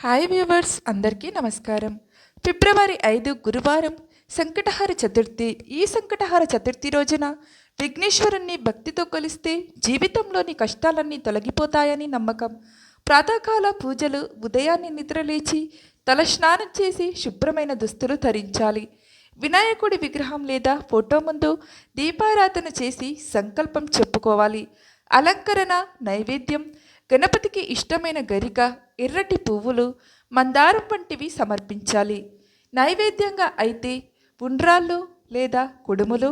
Hi viewers, అందరికీ నమస్కారం. ఫిబ్రవరి 5 గురువారం సంకటహార చతుర్థి. ఈ సంకటహార చతుర్థి రోజున విఘ్నేశ్వరుణ్ణి భక్తితో కొలిస్తే జీవితంలోని కష్టాలన్నీ తొలగిపోతాయని నమ్మకం. ప్రాతకాల పూజలు, ఉదయాన్నే నిద్రలేచి తల స్నానం చేసి శుభ్రమైన దుస్తులు ధరించాలి. వినాయకుడి విగ్రహం లేదా ఫోటో ముందు దీపారాధన చేసి సంకల్పం చెప్పుకోవాలి. అలంకరణ, నైవేద్యం గణపతికి ఇష్టమైన గరిక, ఎర్రటి పువ్వులు, మందారం వంటివి సమర్పించాలి. నైవేద్యంగా అయితే ఉండ్రాళ్ళు లేదా కుడుములు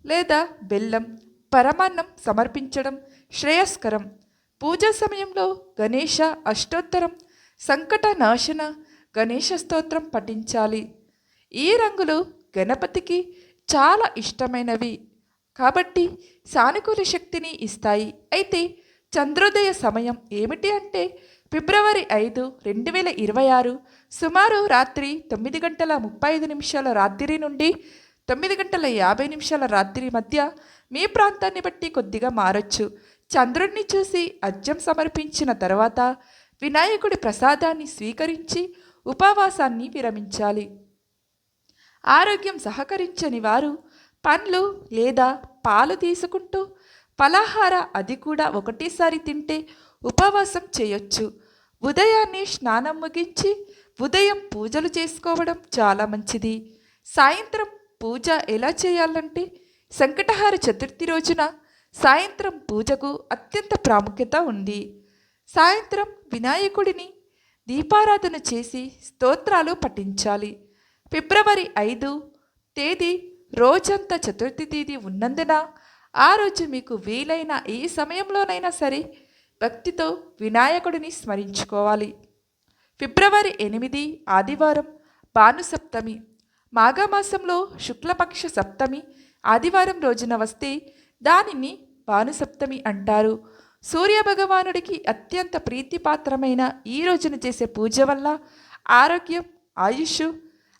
లేదా బెల్లం, పరమాన్నం సమర్పించడం శ్రేయస్కరం. పూజా సమయంలో గణేష అష్టోత్తరం, సంకట నాశన గణేష స్తోత్రం పఠించాలి. ఈ రంగులు గణపతికి చాలా ఇష్టమైనవి కాబట్టి సానుకూల శక్తిని ఇస్తాయి. అయితే చంద్రోదయ సమయం ఏమిటి అంటే ఫిబ్రవరి 5, 2026 సుమారు రాత్రి 9:35 రాత్రి నుండి 9:50 రాత్రి మధ్య. మీ ప్రాంతాన్ని బట్టి కొద్దిగా మారొచ్చు. చంద్రుణ్ణి చూసి అర్ఘ్యం సమర్పించిన తర్వాత వినాయకుడి ప్రసాదాన్ని స్వీకరించి ఉపవాసాన్ని విరమించాలి. ఆరోగ్యం సహకరించని వారు పండ్లు లేదా పాలు తీసుకుంటూ ఫలాహార అది కూడా ఒకటేసారి తింటే ఉపవాసం చేయొచ్చు. ఉదయాన్నే స్నానం ముగించి ఉదయం పూజలు చేసుకోవడం చాలా మంచిది. సాయంత్రం పూజ ఎలా చేయాలంటే సంకటహార చతుర్థి రోజున సాయంత్రం పూజకు అత్యంత ప్రాముఖ్యత ఉంది. సాయంత్రం వినాయకుడిని దీపారాధన చేసి స్తోత్రాలు పఠించాలి. ఫిబ్రవరి 5 తేదీ రోజంతా చతుర్థి తేదీ ఉన్నందున ఆ రోజు మీకు వీలైన ఏ సమయంలోనైనా సరే భక్తితో వినాయకుడిని స్మరించుకోవాలి. ఫిబ్రవరి 8 ఆదివారం భానుసప్తమి. మాఘమాసంలో శుక్లపక్ష సప్తమి ఆదివారం రోజున వస్తే దానిని భానుసప్తమి అంటారు. సూర్యభగవానుడికి అత్యంత ప్రీతిపాత్రమైన ఈ రోజున చేసే పూజ వల్ల ఆరోగ్యం, ఆయుష్,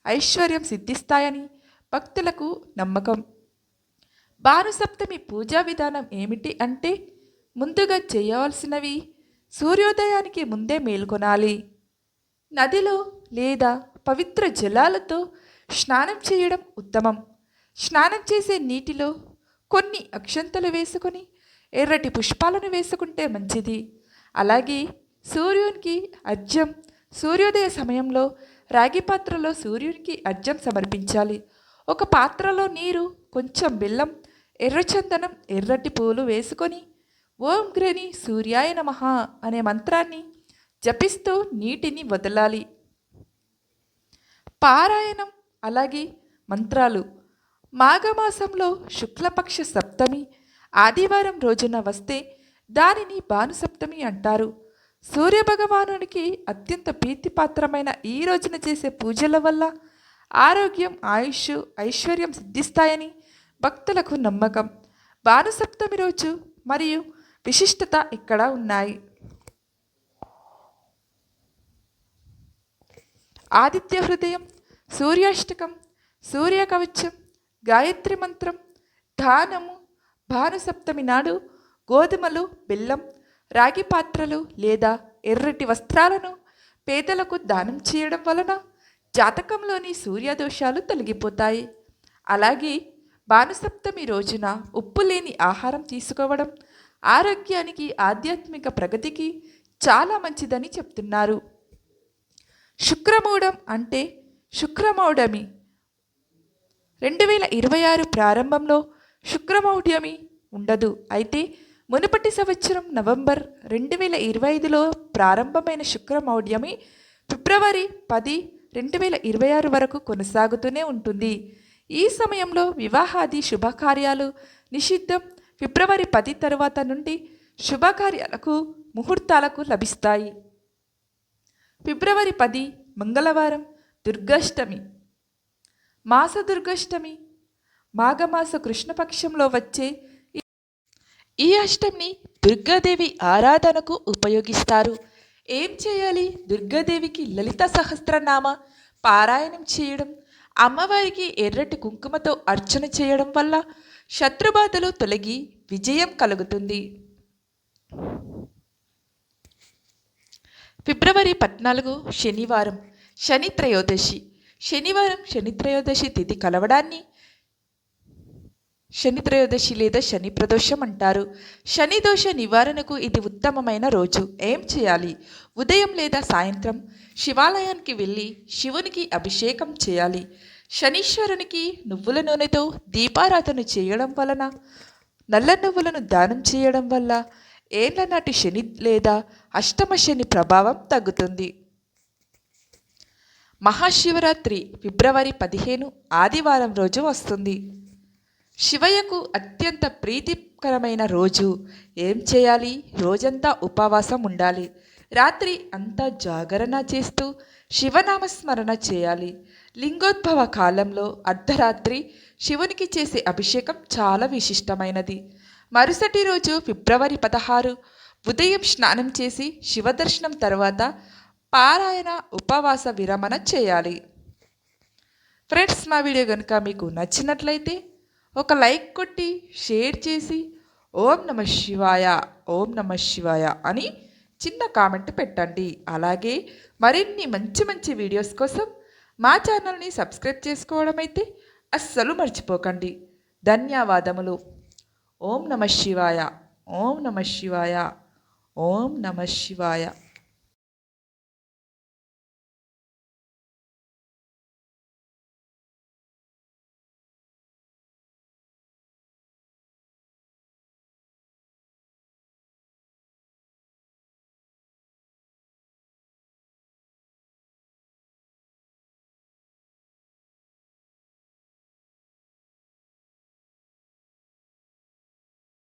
ఐశ్వర్యం సిద్ధిస్తాయని భక్తులకు నమ్మకం. భానుసప్తమి పూజా విధానం ఏమిటి అంటే ముందుగా చేయవలసినవి: సూర్యోదయానికి ముందే మేల్కొనాలి. నదిలో లేదా పవిత్ర జలాలతో స్నానం చేయడం ఉత్తమం. స్నానం చేసే నీటిలో కొన్ని అక్షంతలు వేసుకొని ఎర్రటి పుష్పాలను వేసుకుంటే మంచిది. అలాగే సూర్యునికి అర్ఘ్యం. సూర్యోదయ సమయంలో రాగి పాత్రలో సూర్యునికి అర్ఘ్యం సమర్పించాలి. ఒక పాత్రలో నీరు, కొంచెం బెల్లం, ఎర్రచందనం, ఎర్రటి పూలు వేసుకొని ఓం గ్రని సూర్యాయ నమః అనే మంత్రాన్ని జపిస్తూ నీటిని వదలాలి. పారాయణం అలాగే మంత్రాలు. మాఘమాసంలో శుక్లపక్ష సప్తమి ఆదివారం రోజున వస్తే దానిని భానుసప్తమి అంటారు. సూర్యభగవానునికి అత్యంత ప్రీతిపాత్రమైన ఈ రోజున చేసే పూజల వల్ల ఆరోగ్యం, ఆయుష్, ఐశ్వర్యం సిద్ధిస్తాయని భక్తులకు నమ్మకం. భానుసప్తమి రోజు మరియు విశిష్టత ఇక్కడ ఉన్నాయి. ఆదిత్య హృదయం, సూర్యాష్టకం, సూర్యకవచం, గాయత్రి మంత్రం, దానము. భానుసప్తమి నాడు గోధుమలు, బెల్లం, రాగి పాత్రలు లేదా ఎర్రటి వస్త్రాలను పేదలకు దానం చేయడం వలన జాతకంలోని సూర్యదోషాలు తొలగిపోతాయి. అలాగే భానుసప్తమి రోజున ఉప్పు లేని ఆహారం తీసుకోవడం ఆరోగ్యానికి, ఆధ్యాత్మిక ప్రగతికి చాలా మంచిదని చెప్తున్నారు. శుక్రమౌఢం అంటే శుక్రమౌఢమి 2026 ప్రారంభంలో శుక్రమౌఢ్యమి ఉండదు. అయితే మునుపటి సంవత్సరం నవంబర్ 2025లో ప్రారంభమైన శుక్రమౌఢ్యమి ఫిబ్రవరి 10, 2026 వరకు కొనసాగుతూనే ఉంటుంది. ఈ సమయంలో వివాహాది శుభకార్యాలు నిషిద్ధం. ఫిబ్రవరి 10 తరువాత నుండి శుభకార్యాలకు ముహూర్తాలకు లభిస్తాయి. ఫిబ్రవరి 10 మంగళవారం దుర్గాష్టమి. మాస దుర్గాష్టమి మాఘమాస కృష్ణపక్షంలో వచ్చే ఈ అష్టమిని దుర్గాదేవి ఆరాధనకు ఉపయోగిస్తారు. ఏం చేయాలి? దుర్గాదేవికి లలిత సహస్రనామ పారాయణం చేయడం, అమ్మవారికి ఎర్రటి కుంకుమతో అర్చన చేయడం వల్ల శత్రుబాధలు తొలగి విజయం కలుగుతుంది. ఫిబ్రవరి 14 శనివారం, శని త్రయోదశి. శనివారం శని త్రయోదశి తిథి కలవడాన్ని శని త్రయోదశి లేదా శని ప్రదోషం అంటారు. శని దోష నివారణకు ఇది ఉత్తమమైన రోజు. ఏం చేయాలి? ఉదయం లేదా సాయంత్రం శివాలయానికి వెళ్ళి శివునికి అభిషేకం చేయాలి. శనీశ్వరునికి నువ్వుల నూనెతో దీపారాధన చేయడం వలన, నల్ల నువ్వులను దానం చేయడం వల్ల ఏళ్ల నాటి శని లేదా అష్టమ శని ప్రభావం తగ్గుతుంది. మహాశివరాత్రి ఫిబ్రవరి 15 ఆదివారం రోజు వస్తుంది. శివయ్యకు అత్యంత ప్రీతికరమైన రోజు. ఏం చేయాలి? రోజంతా ఉపవాసం ఉండాలి. రాత్రి అంతా జాగరణ చేస్తూ శివనామస్మరణ చేయాలి. లింగోద్భవ కాలంలో అర్ధరాత్రి శివునికి చేసే అభిషేకం చాలా విశిష్టమైనది. మరుసటి రోజు ఫిబ్రవరి 16 ఉదయం స్నానం చేసి శివదర్శనం తర్వాత పారాయణ ఉపవాస విరమణ చేయాలి. ఫ్రెండ్స్, మా వీడియో కనుక మీకు నచ్చినట్లయితే ఒక లైక్ కొట్టి షేర్ చేసి ఓం నమ శివాయ, ఓం నమ శివాయ అని చిన్న కామెంట్ పెట్టండి. అలాగే మరిన్ని మంచి మంచి వీడియోస్ కోసం మా ఛానల్ని సబ్స్క్రైబ్ చేసుకోవడం అయితే అస్సలు మర్చిపోకండి. ధన్యవాదములు. ఓం నమ శివాయ, ఓం నమ శివాయ, ఓం నమ శివాయ.